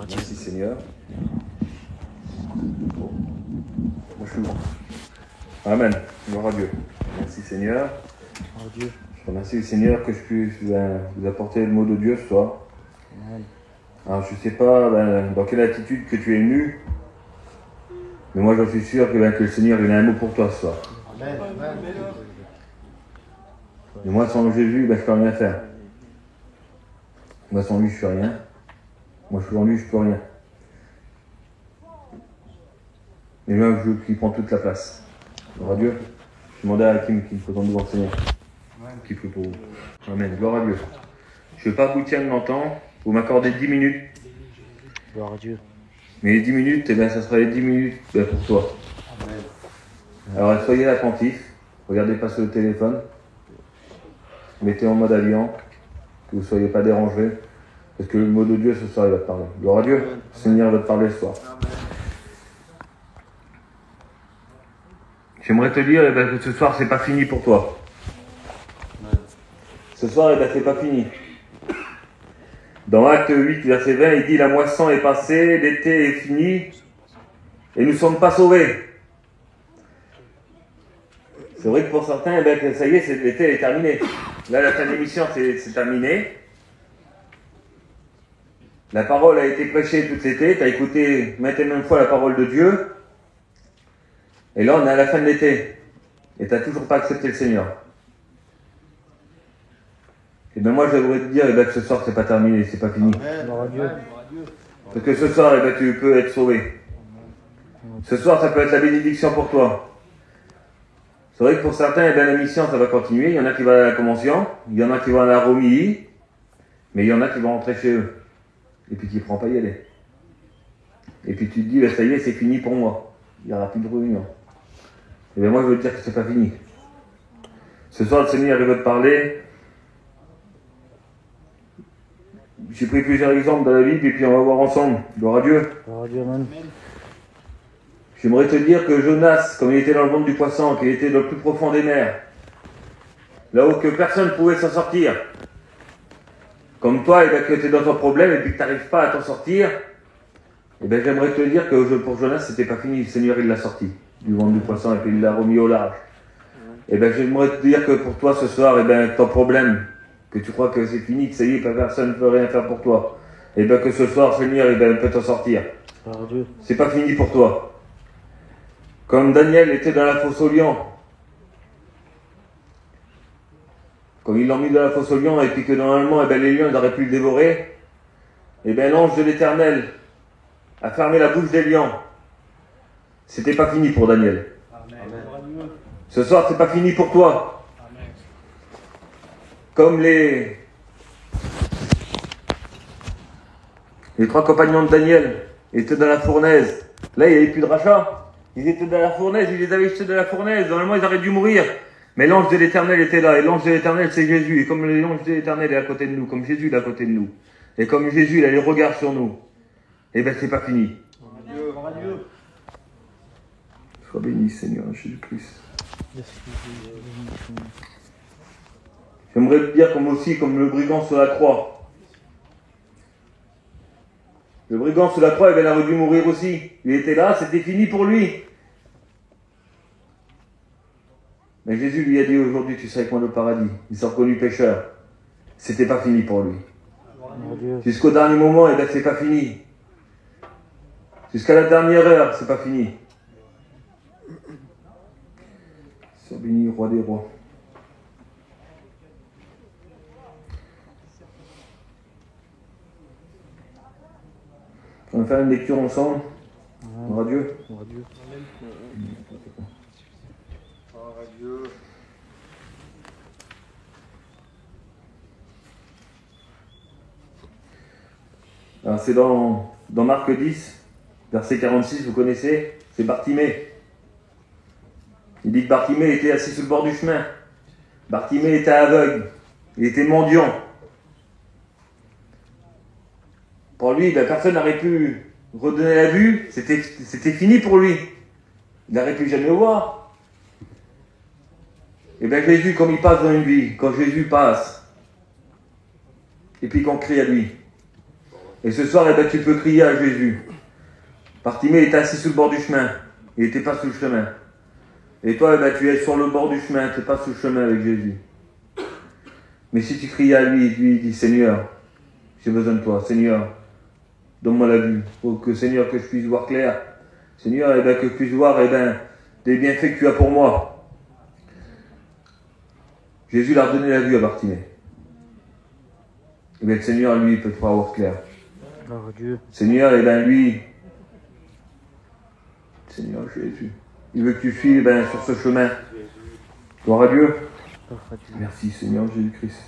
Merci Seigneur. Moi je suis bon. Amen. Gloire à Dieu. Merci Seigneur. Gloire à Dieu. Je remercie le Seigneur que je puisse vous apporter le mot de Dieu ce soir. Amen. Alors je ne sais pas dans quelle attitude que tu es venu, mais moi j'en suis sûr que le Seigneur il a un mot pour toi ce soir. Amen. Et moi sans Jésus, je ne peux rien faire. Moi sans lui je ne fais rien. Moi sans lui je ne peux rien. Et moi je veux qu'il prend toute la place. Gloire à Dieu. Je demandais à Hakim qu'il me présente devant le Seigneur. Qui prie pour vous. Amen. Gloire à Dieu. Je ne vais pas vous tiendre longtemps. Vous m'accordez 10 minutes. Gloire à Dieu. Mais les 10 minutes, ça sera les 10 minutes pour toi. Amen. Alors soyez attentifs. Regardez pas sur le téléphone. Mettez en mode avion. Que vous ne soyez pas dérangés. Parce que le mot de Dieu ce soir il va te parler. Gloire à Dieu. Le Seigneur va te parler ce soir. J'aimerais te dire que ce soir c'est pas fini pour toi. Ce soir c'est pas fini. Dans Acte 8, verset 20, il dit « La moisson est passée, l'été est fini, et nous ne sommes pas sauvés. » C'est vrai que pour certains, que ça y est, l'été est terminé. Là, la fin de l'émission, c'est terminé. La parole a été prêchée tout l'été, tu as écouté maintes et maintes fois la parole de Dieu. Et là, on est à la fin de l'été. Et tu n'as toujours pas accepté le Seigneur. Et bien moi, je voudrais te dire que ce soir, c'est pas terminé, c'est pas fini. Gloire à Dieu. Parce que ce soir, tu peux être sauvé. Ce soir, ça peut être la bénédiction pour toi. C'est vrai que pour certains, la mission, ça va continuer. Il y en a qui vont à la convention, il y en a qui vont à la Romilly, mais il y en a qui vont rentrer chez eux. Et puis qui ne pourront pas y aller. Et puis tu te dis, ça y est, c'est fini pour moi. Il n'y aura plus de réunion. Et bien moi, je veux te dire que c'est pas fini. Ce soir, le Seigneur, il veut te parler. J'ai pris plusieurs exemples dans la Bible et puis on va voir ensemble. Gloire à Dieu. Gloire à Dieu, Amen. J'aimerais te dire que Jonas, comme il était dans le ventre du poisson, qu'il était dans le plus profond des mers, là où que personne ne pouvait s'en sortir, comme toi, que tu es dans ton problème et puis que tu n'arrives pas à t'en sortir, j'aimerais te dire que pour Jonas, c'était pas fini. Le Seigneur, il l'a sorti du ventre du poisson et puis il l'a remis au large. J'aimerais te dire que pour toi, ce soir, ton problème, que tu crois que c'est fini, que ça y est, personne ne peut rien faire pour toi, que ce soir, Seigneur, peut t'en sortir. Gloire à Dieu. C'est pas fini pour toi. Comme Daniel était dans la fosse aux lions. Comme ils l'ont mis dans la fosse aux lions et puis que normalement, les lions auraient pu le dévorer, l'ange de l'Éternel a fermé la bouche des lions. C'était pas fini pour Daniel. Amen. Ce soir, c'est pas fini pour toi. Amen. Comme les 3 compagnons de Daniel étaient dans la fournaise. Là, il n'y avait plus de rachat. Ils étaient dans la fournaise, ils les avaient jetés dans la fournaise. Normalement, ils auraient dû mourir. Mais l'ange de l'Éternel était là. Et l'ange de l'Éternel, c'est Jésus. Et comme l'ange de l'Éternel est à côté de nous, comme Jésus est à côté de nous, et comme Jésus, il a les regards sur nous, c'est pas fini. Gloire à Dieu. Sois béni, Seigneur, Jésus-Christ. J'aimerais te dire comme le brigand sur la croix. Le brigand sur la croix, il aurait dû mourir aussi. Il était là, c'était fini pour lui. Mais Jésus lui a dit aujourd'hui, tu seras avec moi au paradis. Il s'est reconnu pécheur. C'était pas fini pour lui. Jusqu'au dernier moment, c'est pas fini. Jusqu'à la dernière heure, c'est pas fini. Sois béni, roi des rois. On va faire une lecture ensemble. Gloire à Dieu. Gloire à Dieu. Gloire à Dieu. Alors c'est dans Marc 10, verset 46, vous connaissez, c'est Bartimée. Il dit que Bartimée était assis sur le bord du chemin. Bartimée était aveugle. Il était mendiant. Pour lui, personne n'aurait pu redonner la vue. C'était fini pour lui. Il n'aurait pu jamais voir. Et bien Jésus, comme il passe dans une vie, quand Jésus passe, et puis qu'on crie à lui, Et ce soir, tu peux crier à Jésus. Bartimée était assis sur le bord du chemin. Il n'était pas sur le chemin. Et toi, tu es sur le bord du chemin, tu n'es pas sur le chemin avec Jésus. Mais si tu cries à lui, lui dis, Seigneur, j'ai besoin de toi. Seigneur, donne-moi la vue. Pour que, Seigneur, que je puisse voir clair. Seigneur, que je puisse voir des bienfaits que tu as pour moi. Jésus leur a donné la vue à Bartimée. Et le Seigneur, lui, il peut te faire voir clair. Gloire à Dieu. Seigneur, lui, Seigneur Jésus, il veut que tu suives sur ce chemin. Gloire à Dieu. Gloire à Dieu. Merci Seigneur Jésus-Christ.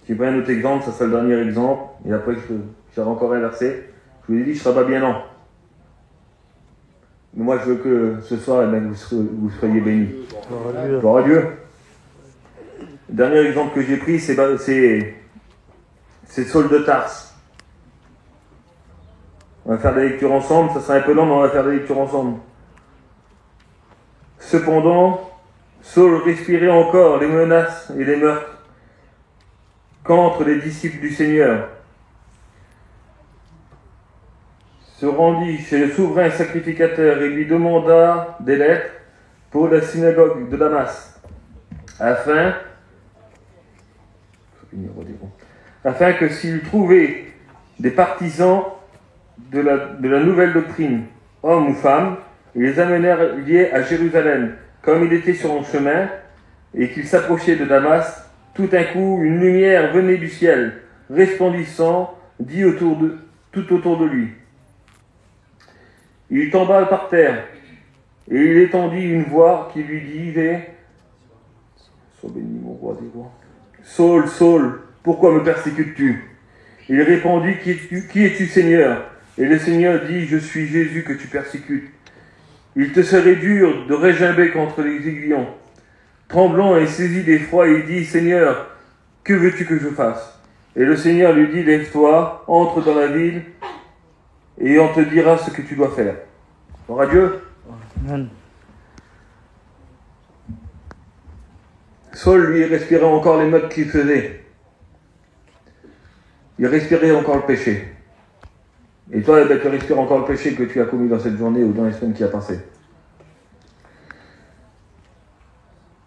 J'ai pris un autre exemple, ça sera le dernier exemple, et après j'aurai encore un verset. Je vous ai dit, je ne serai pas bien non. Mais moi je veux que ce soir, vous soyez bénis. Gloire à Dieu. Gloire à Dieu. Le dernier exemple que j'ai pris, c'est Saul de Tarse. On va faire des lectures ensemble, ça sera un peu long, mais on va faire des lectures ensemble. Cependant, Saul respirait encore les menaces et les meurtres qu'entre les disciples du Seigneur. Se rendit chez le souverain sacrificateur et lui demanda des lettres pour la synagogue de Damas, afin que s'il trouvait des partisans de la nouvelle doctrine, hommes ou femmes, il les amenèrent liés à Jérusalem. Comme il était sur son chemin et qu'il s'approchait de Damas, tout à coup une lumière venait du ciel, resplendissant, tout autour de lui. Il tomba par terre, et il entendit une voix qui lui disait « Sois béni, mon roi des rois. Saul, Saul, pourquoi me persécutes-tu » Il répondit « Qui es-tu, Seigneur » Et le Seigneur dit « Je suis Jésus que tu persécutes. Il te serait dur de régimber contre les aiguillons. » Tremblant et saisi d'effroi, il dit « Seigneur, que veux-tu que je fasse » Et le Seigneur lui dit « Lève-toi, entre dans la ville, et on te dira ce que tu dois faire. » Gloire à Dieu. Amen. Saul, lui, respirait encore les meurtres qu'il faisait. Il respirait encore le péché. Et toi, tu respires encore le péché que tu as commis dans cette journée ou dans les semaines qui a passé.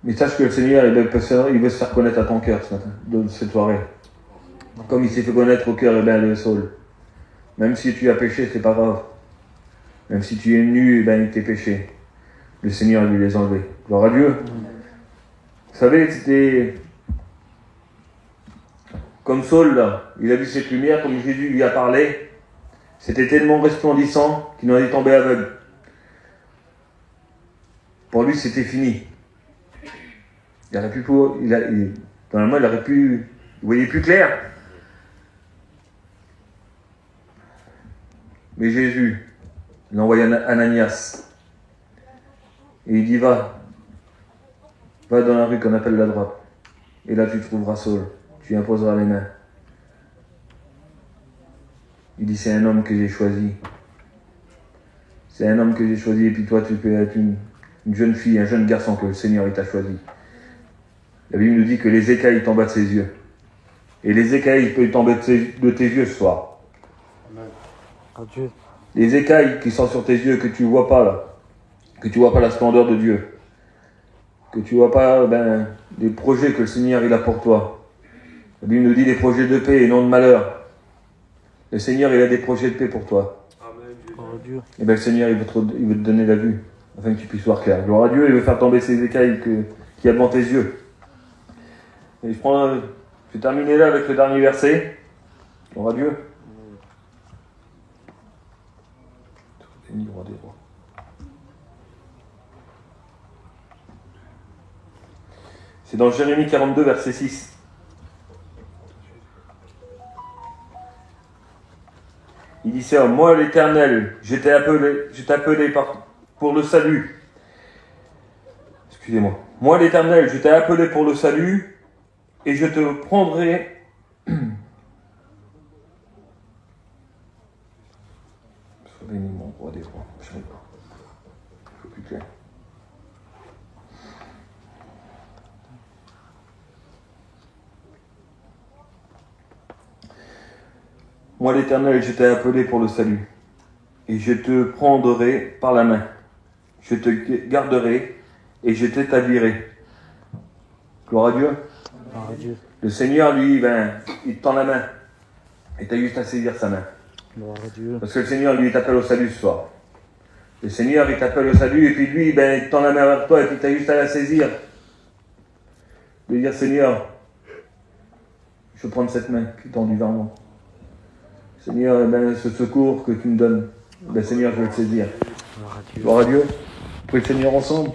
Mais sache que le Seigneur, il veut se faire connaître à ton cœur ce matin, de cette soirée. Comme il s'est fait connaître au cœur de Saul. Même si tu as péché, c'est pas grave. Même si tu es nu, tes péchés. Le Seigneur lui les enlevé. Gloire à Dieu. Vous savez, c'était comme Saul, là. Il a vu cette lumière, comme Jésus lui a parlé. C'était tellement resplendissant qu'il en est tombé aveugle. Pour lui, c'était fini. Normalement, il aurait pu. Il voyait plus clair. Mais Jésus, il a envoyé Ananias. Et il dit, va dans la rue qu'on appelle la droite. Et là, tu trouveras Saul. Tu imposeras les mains. Il dit, c'est un homme que j'ai choisi. C'est un homme que j'ai choisi. Et puis toi, tu peux être une jeune fille, un jeune garçon que le Seigneur t'a choisi. La Bible nous dit que les écailles tombent de ses yeux. Et les écailles peuvent tomber de tes yeux ce soir. Amen. Adieu. Les écailles qui sont sur tes yeux, que tu vois pas là. Que tu vois pas la splendeur de Dieu. Que tu vois pas les projets que le Seigneur il a pour toi. La Bible nous dit des projets de paix et non de malheur. Le Seigneur il a des projets de paix pour toi. Amen. Gloire à Dieu. Et le Seigneur il veut te donner la vue. Afin que tu puisses voir clair. Gloire à Dieu, il veut faire tomber ces écailles qu'il y a devant tes yeux. Et je vais terminer là avec le dernier verset. Gloire à Dieu. Béni, roi des rois. C'est dans Jérémie 42, verset 6. Il dit ça, moi l'Éternel, je t'ai appelé pour le salut. Excusez-moi. Moi l'Éternel, je t'ai appelé pour le salut, et je te prendrai. Sois béni, mon roi des rois. Je un peu plus clair. Moi, l'Éternel, je t'ai appelé pour le salut, et je te prendrai par la main. Je te garderai, et je t'établirai. Gloire à Dieu. Gloire à Dieu. Le Seigneur, lui, il te tend la main, et tu as juste à saisir sa main. Gloire à Dieu. Parce que le Seigneur, lui, il t'appelle au salut ce soir. Le Seigneur, il t'appelle au salut, et puis lui, il te tend la main vers toi, et puis tu as juste à la saisir. De dire, Seigneur, je veux prendre cette main qui est tendue vers moi. Seigneur, ce secours que tu me donnes, Seigneur, je veux le saisir. Gloire à Dieu. Gloire à Dieu. Prie le Seigneur ensemble.